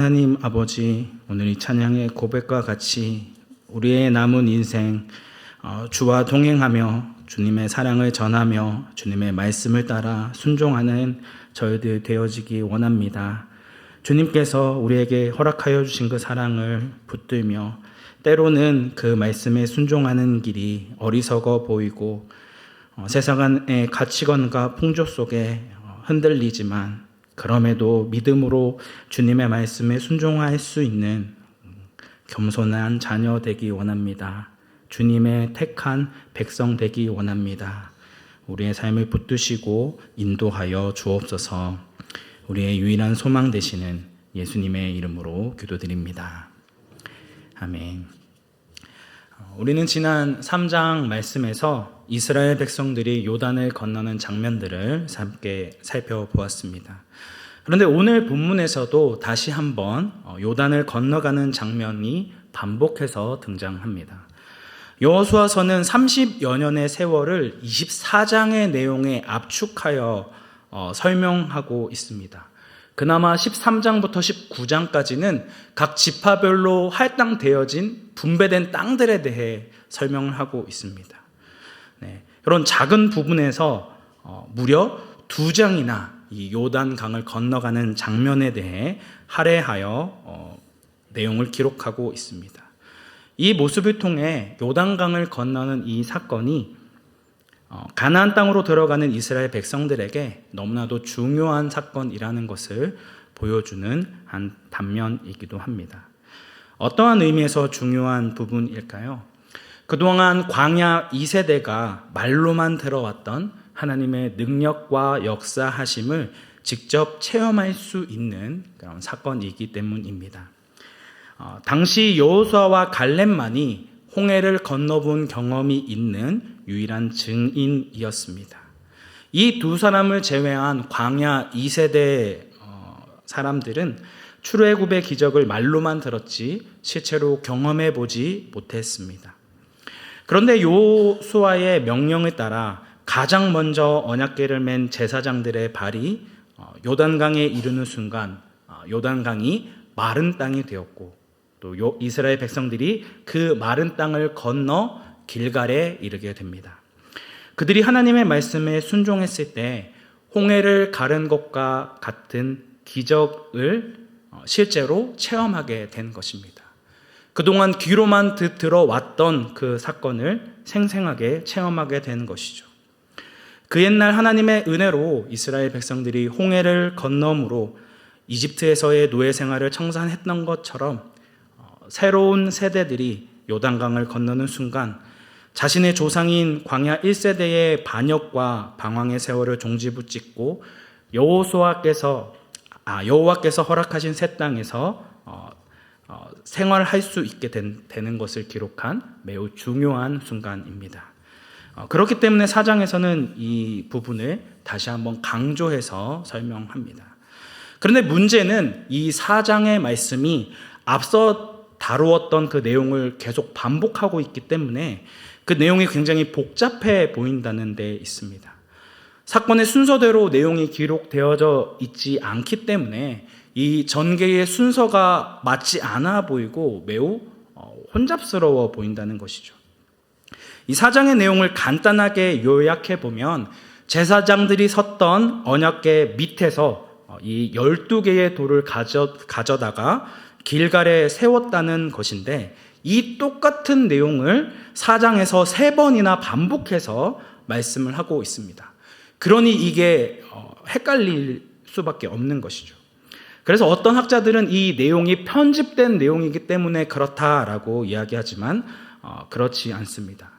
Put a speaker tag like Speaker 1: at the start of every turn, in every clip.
Speaker 1: 하나님 아버지, 오늘 이 찬양의 고백과 같이 우리의 남은 인생 주와 동행하며 주님의 사랑을 전하며 주님의 말씀을 따라 순종하는 저희들 되어지기 원합니다. 주님께서 우리에게 허락하여 주신 그 사랑을 붙들며 때로는 그 말씀에 순종하는 길이 어리석어 보이고 세상의 가치관과 풍조 속에 흔들리지만 그럼에도 믿음으로 주님의 말씀에 순종할 수 있는 겸손한 자녀 되기 원합니다. 주님의 택한 백성 되기 원합니다. 우리의 삶을 붙드시고 인도하여 주옵소서. 우리의 유일한 소망 되시는 예수님의 이름으로 기도드립니다. 아멘. 우리는 지난 3장 말씀에서 이스라엘 백성들이 요단을 건너는 장면들을 함께 살펴보았습니다. 그런데 오늘 본문에서도 다시 한번 요단을 건너가는 장면이 반복해서 등장합니다. 여호수아서는 30여 년의 세월을 24장의 내용에 압축하여 설명하고 있습니다. 그나마 13장부터 19장까지는 각 지파별로 할당되어진 분배된 땅들에 대해 설명을 하고 있습니다. 이런 작은 부분에서 무려 2장이나 이 요단강을 건너가는 장면에 대해 할애하여 내용을 기록하고 있습니다. 이 모습을 통해 요단강을 건너는 이 사건이 가나안 땅으로 들어가는 이스라엘 백성들에게 너무나도 중요한 사건이라는 것을 보여주는 한 단면이기도 합니다. 어떠한 의미에서 중요한 부분일까요? 그동안 광야 2세대가 말로만 들어왔던 하나님의 능력과 역사하심을 직접 체험할 수 있는 그런 사건이기 때문입니다. 당시 여호수아와 갈렙만이 홍해를 건너본 경험이 있는 유일한 증인이었습니다. 이 두 사람을 제외한 광야 2세대 사람들은 출애굽의 기적을 말로만 들었지 실제로 경험해 보지 못했습니다. 그런데 여호수아의 명령을 따라 가장 먼저 언약궤를 맨 제사장들의 발이 요단강에 이르는 순간 요단강이 마른 땅이 되었고 또 이스라엘 백성들이 그 마른 땅을 건너 길갈에 이르게 됩니다. 그들이 하나님의 말씀에 순종했을 때 홍해를 가른 것과 같은 기적을 실제로 체험하게 된 것입니다. 그동안 귀로만 들어왔던 그 사건을 생생하게 체험하게 된 것이죠. 그 옛날 하나님의 은혜로 이스라엘 백성들이 홍해를 건너므로 이집트에서의 노예 생활을 청산했던 것처럼 새로운 세대들이 요단강을 건너는 순간 자신의 조상인 광야 1세대의 반역과 방황의 세월을 종지부짓고 여호와께서 허락하신 새 땅에서 생활할 수 있게 되는 것을 기록한 매우 중요한 순간입니다. 그렇기 때문에 4장에서는 이 부분을 다시 한번 강조해서 설명합니다. 그런데 문제는 이 4장의 말씀이 앞서 다루었던 그 내용을 계속 반복하고 있기 때문에 그 내용이 굉장히 복잡해 보인다는 데 있습니다. 사건의 순서대로 내용이 기록되어져 있지 않기 때문에 이 전개의 순서가 맞지 않아 보이고 매우 혼잡스러워 보인다는 것이죠. 이 4장의 내용을 간단하게 요약해 보면 제사장들이 섰던 언약궤 밑에서 이 12개의 돌을 가져다가 길갈에 세웠다는 것인데 이 똑같은 내용을 4장에서 3번이나 반복해서 말씀을 하고 있습니다. 그러니 이게 헷갈릴 수밖에 없는 것이죠. 그래서 어떤 학자들은 이 내용이 편집된 내용이기 때문에 그렇다라고 이야기하지만 그렇지 않습니다.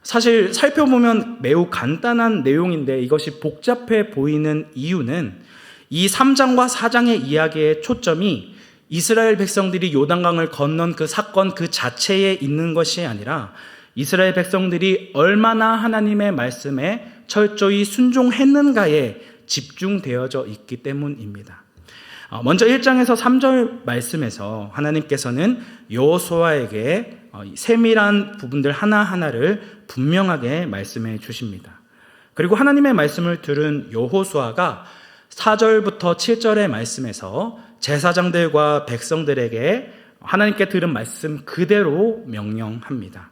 Speaker 1: 사실 살펴보면 매우 간단한 내용인데 이것이 복잡해 보이는 이유는 이 3장과 4장의 이야기의 초점이 이스라엘 백성들이 요단강을 건넌 그 사건 그 자체에 있는 것이 아니라 이스라엘 백성들이 얼마나 하나님의 말씀에 철저히 순종했는가에 집중되어져 있기 때문입니다. 먼저 1장에서 3절 말씀에서 하나님께서는 여호수아에게 세밀한 부분들 하나하나를 분명하게 말씀해 주십니다. 그리고 하나님의 말씀을 들은 여호수아가 4절부터 7절의 말씀에서 제사장들과 백성들에게 하나님께 들은 말씀 그대로 명령합니다.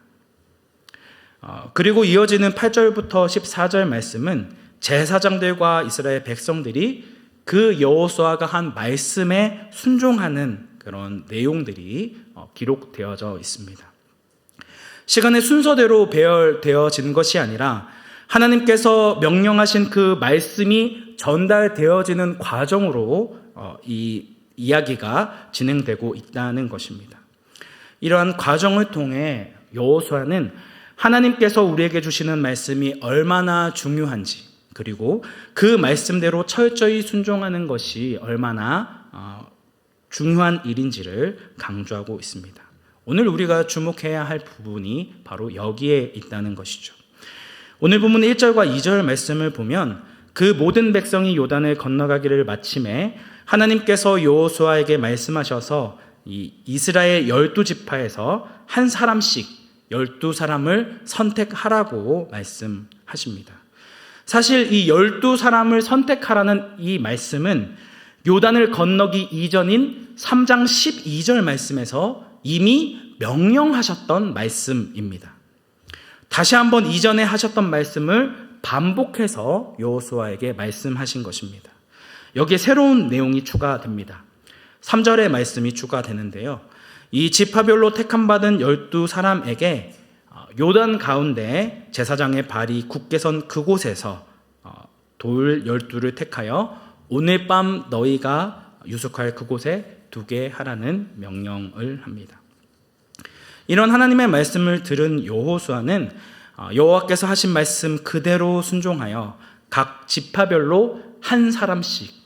Speaker 1: 그리고 이어지는 8절부터 14절 말씀은 제사장들과 이스라엘 백성들이 그 여호수아가 한 말씀에 순종하는 그런 내용들이 기록되어져 있습니다. 시간의 순서대로 배열되어지는 것이 아니라 하나님께서 명령하신 그 말씀이 전달되어지는 과정으로 이 이야기가 진행되고 있다는 것입니다. 이러한 과정을 통해 여호수아는 하나님께서 우리에게 주시는 말씀이 얼마나 중요한지, 그리고 그 말씀대로 철저히 순종하는 것이 얼마나 중요한 일인지를 강조하고 있습니다. 오늘 우리가 주목해야 할 부분이 바로 여기에 있다는 것이죠. 오늘 본문 1절과 2절 말씀을 보면 그 모든 백성이 요단을 건너가기를 마침에 하나님께서 여호수아에게 말씀하셔서 이 이스라엘 12지파에서 한 사람씩 12사람을 선택하라고 말씀하십니다. 사실 이 12사람을 선택하라는 이 말씀은 요단을 건너기 이전인 3장 12절 말씀에서 이미 명령하셨던 말씀입니다. 다시 한번 이전에 하셨던 말씀을 반복해서 여호수아에게 말씀하신 것입니다. 여기에 새로운 내용이 추가됩니다. 3절의 말씀이 추가되는데요. 이 지파별로 택함받은 12사람에게 요단 가운데 제사장의 발이 굳게 선 그곳에서 돌 12를 택하여 오늘 밤 너희가 유숙할 그곳에 두게 하라는 명령을 합니다. 이런 하나님의 말씀을 들은 여호수아는 여호와께서 하신 말씀 그대로 순종하여 각 지파별로 한 사람씩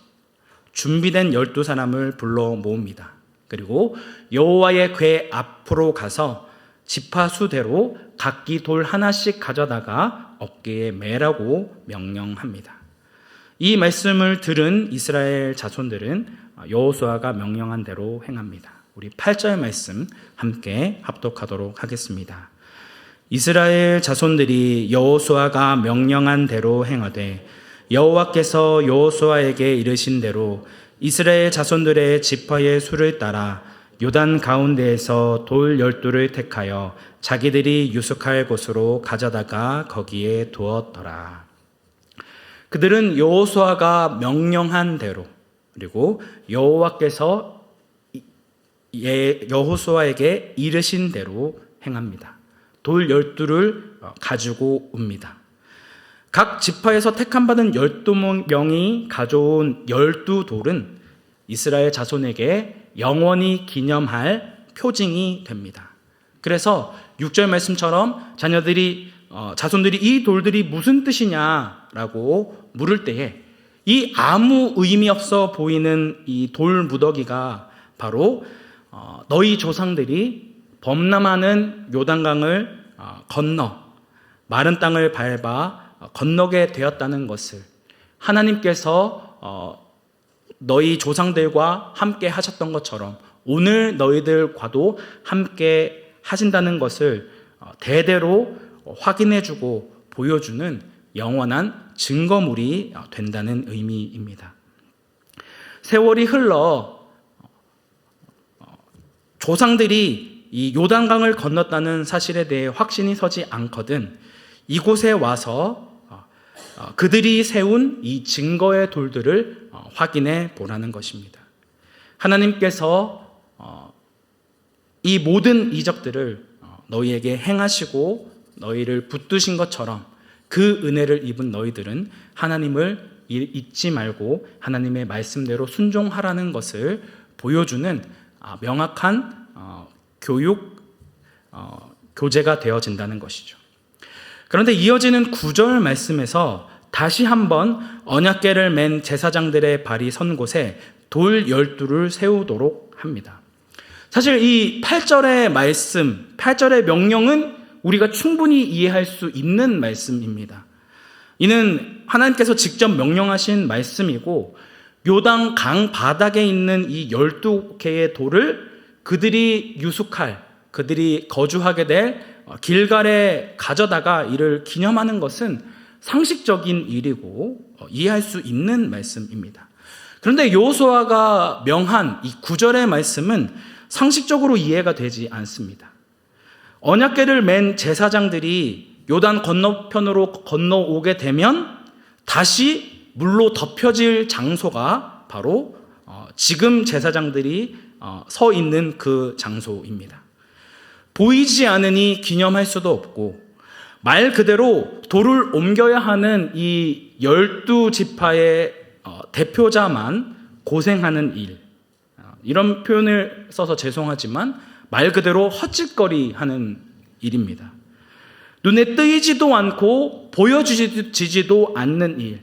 Speaker 1: 준비된 12사람을 불러 모읍니다. 그리고 여호와의 궤 앞으로 가서 지파 수대로 각기 돌 하나씩 가져다가 어깨에 매라고 명령합니다. 이 말씀을 들은 이스라엘 자손들은 여호수아가 명령한 대로 행합니다. 우리 8절 말씀 함께 합독하도록 하겠습니다. 이스라엘 자손들이 여호수아가 명령한 대로 행하되 여호와께서 여호수아에게 이르신 대로 이스라엘 자손들의 지파의 수를 따라 요단 가운데에서 돌 12를 택하여 자기들이 유숙할 곳으로 가져다가 거기에 두었더라. 그들은 여호수아가 명령한 대로, 그리고 여호와께서 여호수아에게 이르신 대로 행합니다. 돌 12를 가지고 옵니다. 각 지파에서 택함받은 12명이 가져온 12돌은 이스라엘 자손에게 영원히 기념할 표징이 됩니다. 그래서 6절 말씀처럼 자손들이 이 돌들이 무슨 뜻이냐라고 물을 때에 이 아무 의미 없어 보이는 이 돌 무더기가 바로 너희 조상들이 범람하는 요단강을 건너 마른 땅을 밟아 건너게 되었다는 것을 하나님께서 너희 조상들과 함께 하셨던 것처럼 오늘 너희들과도 함께 하신다는 것을 대대로 확인해주고 보여주는 영원한 증거물이 된다는 의미입니다. 세월이 흘러 조상들이 이 요단강을 건넜다는 사실에 대해 확신이 서지 않거든 이곳에 와서 그들이 세운 이 증거의 돌들을 확인해 보라는 것입니다. 하나님께서 이 모든 이적들을 너희에게 행하시고 너희를 붙드신 것처럼 그 은혜를 입은 너희들은 하나님을 잊지 말고 하나님의 말씀대로 순종하라는 것을 보여주는 명확한 교재가 되어진다는 것이죠. 그런데 이어지는 9절 말씀에서 다시 한번 언약궤를 맨 제사장들의 발이 선 곳에 돌 12를 세우도록 합니다. 사실 이 8절의 말씀, 8절의 명령은 우리가 충분히 이해할 수 있는 말씀입니다. 이는 하나님께서 직접 명령하신 말씀이고 요단 강 바닥에 있는 이 12개의 돌을 그들이 유숙할, 그들이 거주하게 될 길갈에 가져다가 이를 기념하는 것은 상식적인 일이고 이해할 수 있는 말씀입니다. 그런데 여호수아가 명한 이 9절의 말씀은 상식적으로 이해가 되지 않습니다. 언약궤를 맨 제사장들이 요단 건너편으로 건너오게 되면 다시 물로 덮여질 장소가 바로 지금 제사장들이 서 있는 그 장소입니다. 보이지 않으니 기념할 수도 없고, 말 그대로 돌을 옮겨야 하는 이 12지파의 대표자만 고생하는 일, 이런 표현을 써서 죄송하지만 말 그대로 헛짓거리 하는 일입니다. 눈에 띄지도 않고 보여지지도 않는 일,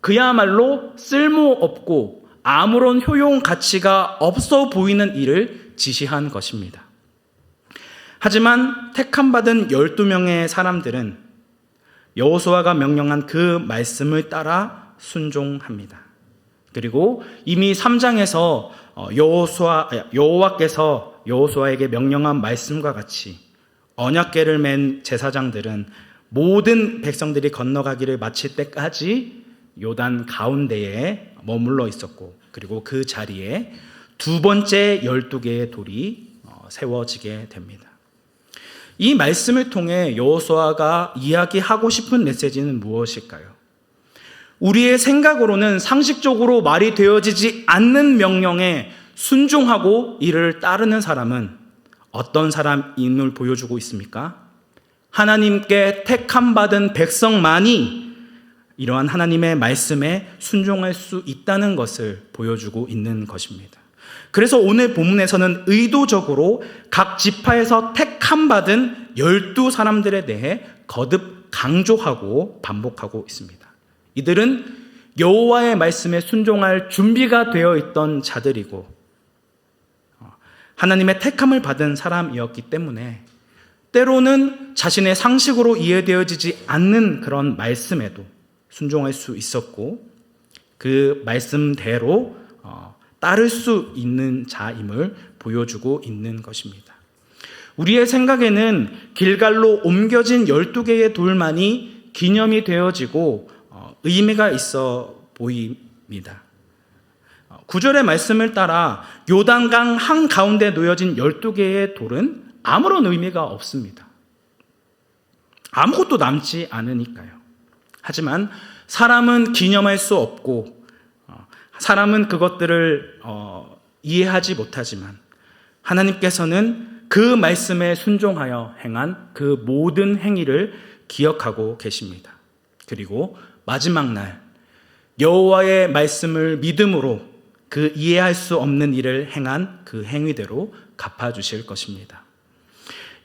Speaker 1: 그야말로 쓸모없고 아무런 효용 가치가 없어 보이는 일을 지시한 것입니다. 하지만 택함받은 12명의 사람들은 여호수아가 명령한 그 말씀을 따라 순종합니다. 그리고 이미 3장에서 여호와께서 여호수아에게 명령한 말씀과 같이 언약궤를 맨 제사장들은 모든 백성들이 건너가기를 마칠 때까지 요단 가운데에 머물러 있었고, 그리고 그 자리에 두 번째 12개의 돌이 세워지게 됩니다. 이 말씀을 통해 여호수아가 이야기하고 싶은 메시지는 무엇일까요? 우리의 생각으로는 상식적으로 말이 되어지지 않는 명령에 순종하고 이를 따르는 사람은 어떤 사람임을 보여주고 있습니까? 하나님께 택함받은 백성만이 이러한 하나님의 말씀에 순종할 수 있다는 것을 보여주고 있는 것입니다. 그래서 오늘 본문에서는 의도적으로 각 지파에서 택함받은 12사람들에 대해 거듭 강조하고 반복하고 있습니다. 이들은 여호와의 말씀에 순종할 준비가 되어 있던 자들이고 하나님의 택함을 받은 사람이었기 때문에 때로는 자신의 상식으로 이해되어지지 않는 그런 말씀에도 순종할 수 있었고, 그 말씀대로 따를 수 있는 자임을 보여주고 있는 것입니다. 우리의 생각에는 길갈로 옮겨진 12개의 돌만이 기념이 되어지고 의미가 있어 보입니다. 9절의 말씀을 따라 요단강 한가운데 놓여진 12개의 돌은 아무런 의미가 없습니다. 아무것도 남지 않으니까요. 하지만 사람은 기념할 수 없고 사람은 그것들을 이해하지 못하지만 하나님께서는 그 말씀에 순종하여 행한 그 모든 행위를 기억하고 계십니다. 그리고 마지막 날 여호와의 말씀을 믿음으로 그 이해할 수 없는 일을 행한 그 행위대로 갚아주실 것입니다.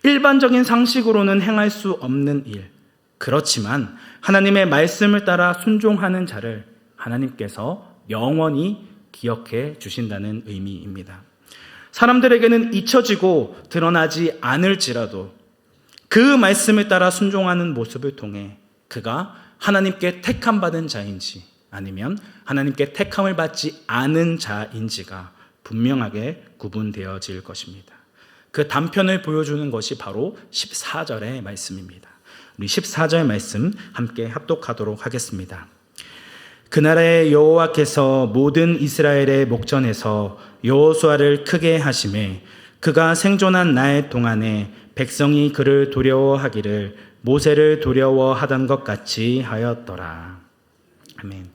Speaker 1: 일반적인 상식으로는 행할 수 없는 일, 그렇지만 하나님의 말씀을 따라 순종하는 자를 하나님께서 영원히 기억해 주신다는 의미입니다. 사람들에게는 잊혀지고 드러나지 않을지라도 그 말씀을 따라 순종하는 모습을 통해 그가 하나님께 택함받은 자인지 아니면 하나님께 택함을 받지 않은 자인지가 분명하게 구분되어질 것입니다. 그 단편을 보여주는 것이 바로 14절의 말씀입니다. 우리 14절 말씀 함께 합독하도록 하겠습니다. 그날에 여호와께서 모든 이스라엘의 목전에서 여호수아를 크게 하심에 그가 생존한 날 동안에 백성이 그를 두려워하기를 모세를 두려워하던 것 같이 하였더라. 아멘.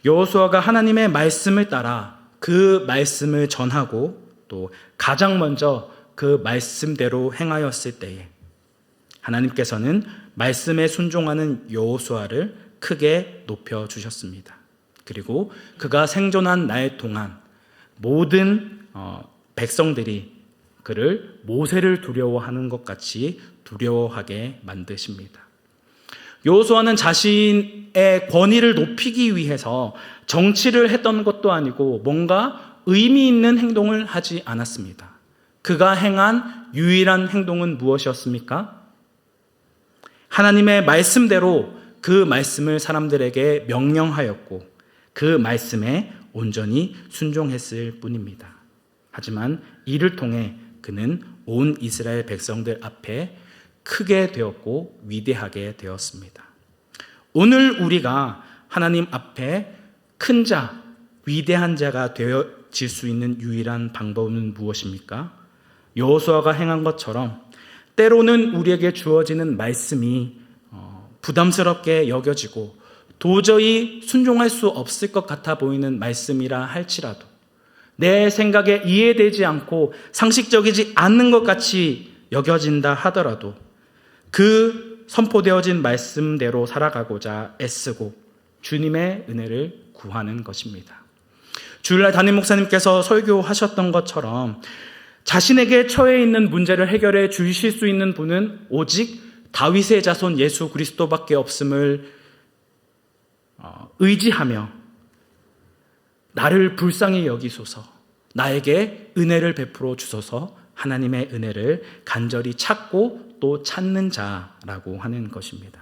Speaker 1: 여호수아가 하나님의 말씀을 따라 그 말씀을 전하고 또 가장 먼저 그 말씀대로 행하였을 때에 하나님께서는 말씀에 순종하는 여호수아를 크게 높여주셨습니다. 그리고 그가 생존한 날 동안 모든 백성들이 그를 모세를 두려워하는 것 같이 두려워하게 만드십니다. 여호수아는 자신의 권위를 높이기 위해서 정치를 했던 것도 아니고 뭔가 의미 있는 행동을 하지 않았습니다. 그가 행한 유일한 행동은 무엇이었습니까? 하나님의 말씀대로 그 말씀을 사람들에게 명령하였고 그 말씀에 온전히 순종했을 뿐입니다. 하지만 이를 통해 그는 온 이스라엘 백성들 앞에 크게 되었고 위대하게 되었습니다. 오늘 우리가 하나님 앞에 큰 자, 위대한 자가 되어질 수 있는 유일한 방법은 무엇입니까? 여호수아가 행한 것처럼 때로는 우리에게 주어지는 말씀이 부담스럽게 여겨지고 도저히 순종할 수 없을 것 같아 보이는 말씀이라 할지라도 내 생각에 이해되지 않고 상식적이지 않는 것 같이 여겨진다 하더라도 그 선포되어진 말씀대로 살아가고자 애쓰고 주님의 은혜를 구하는 것입니다. 주일날 담임 목사님께서 설교하셨던 것처럼 자신에게 처해 있는 문제를 해결해 주실 수 있는 분은 오직 다윗의 자손 예수 그리스도밖에 없음을 의지하며 나를 불쌍히 여기소서, 나에게 은혜를 베풀어 주소서, 하나님의 은혜를 간절히 찾고 또 찾는 자라고 하는 것입니다.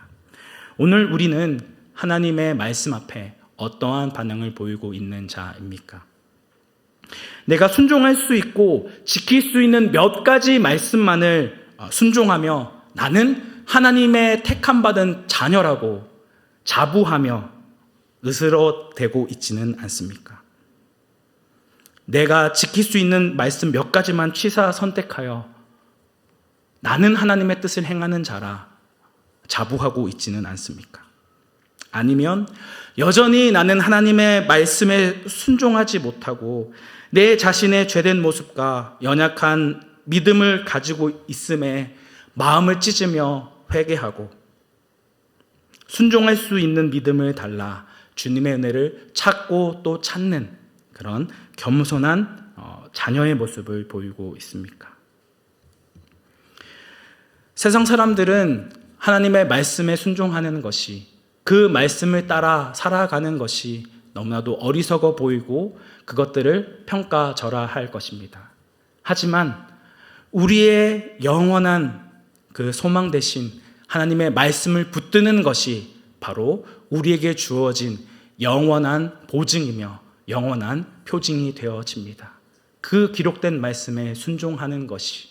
Speaker 1: 오늘 우리는 하나님의 말씀 앞에 어떠한 반응을 보이고 있는 자입니까? 내가 순종할 수 있고 지킬 수 있는 몇 가지 말씀만을 순종하며 나는 하나님의 택함받은 자녀라고 자부하며 으스러대고 있지는 않습니까? 내가 지킬 수 있는 말씀 몇 가지만 취사 선택하여 나는 하나님의 뜻을 행하는 자라 자부하고 있지는 않습니까? 아니면 여전히 나는 하나님의 말씀에 순종하지 못하고 내 자신의 죄된 모습과 연약한 믿음을 가지고 있음에 마음을 찢으며 회개하고 순종할 수 있는 믿음을 달라 주님의 은혜를 찾고 또 찾는 그런 겸손한 자녀의 모습을 보이고 있습니까? 세상 사람들은 하나님의 말씀에 순종하는 것이, 그 말씀을 따라 살아가는 것이 너무나도 어리석어 보이고 그것들을 평가절하할 것입니다. 하지만 우리의 영원한 그 소망 대신 하나님의 말씀을 붙드는 것이 바로 우리에게 주어진 영원한 보증이며 영원한 표징이 되어집니다. 그 기록된 말씀에 순종하는 것이,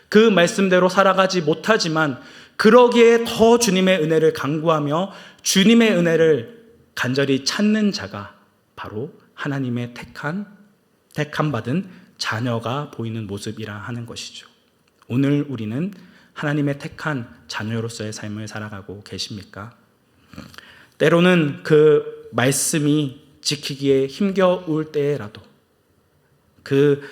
Speaker 1: 그 말씀대로 살아가지 못하지만 그러기에 더 주님의 은혜를 간구하며 주님의 은혜를 간절히 찾는 자가 바로 하나님의 택함 받은 자녀가 보이는 모습이라 하는 것이죠. 오늘 우리는 하나님의 택한 자녀로서의 삶을 살아가고 계십니까? 때로는 그 말씀이 지키기에 힘겨울 때라도 그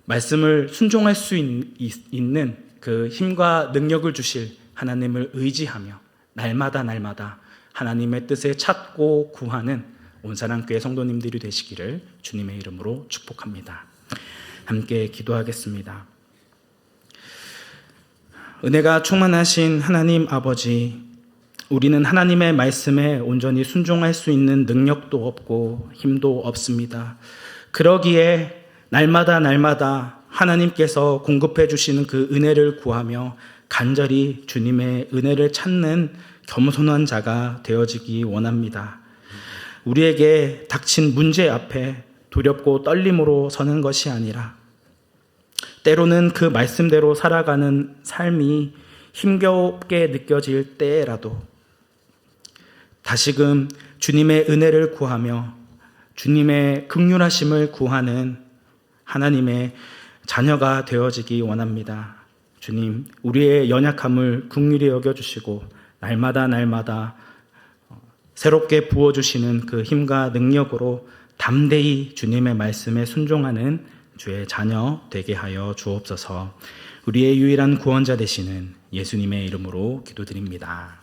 Speaker 1: 말씀을 순종할 수 있는 그 힘과 능력을 주실 하나님을 의지하며 날마다 하나님의 뜻을 찾고 구하는 온사랑교회 성도님들이 되시기를 주님의 이름으로 축복합니다. 함께 기도하겠습니다. 은혜가 충만하신 하나님 아버지, 우리는 하나님의 말씀에 온전히 순종할 수 있는 능력도 없고 힘도 없습니다. 그러기에 날마다 하나님께서 공급해 주시는 그 은혜를 구하며 간절히 주님의 은혜를 찾는 겸손한 자가 되어지기 원합니다. 우리에게 닥친 문제 앞에 두렵고 떨림으로 서는 것이 아니라 때로는 그 말씀대로 살아가는 삶이 힘겹게 느껴질 때라도 다시금 주님의 은혜를 구하며 주님의 긍휼하심을 구하는 하나님의 자녀가 되어지기 원합니다. 주님, 우리의 연약함을 긍휼히 여겨주시고 날마다 새롭게 부어주시는 그 힘과 능력으로 담대히 주님의 말씀에 순종하는 주의 자녀 되게 하여 주옵소서. 우리의 유일한 구원자 되시는 예수님의 이름으로 기도드립니다.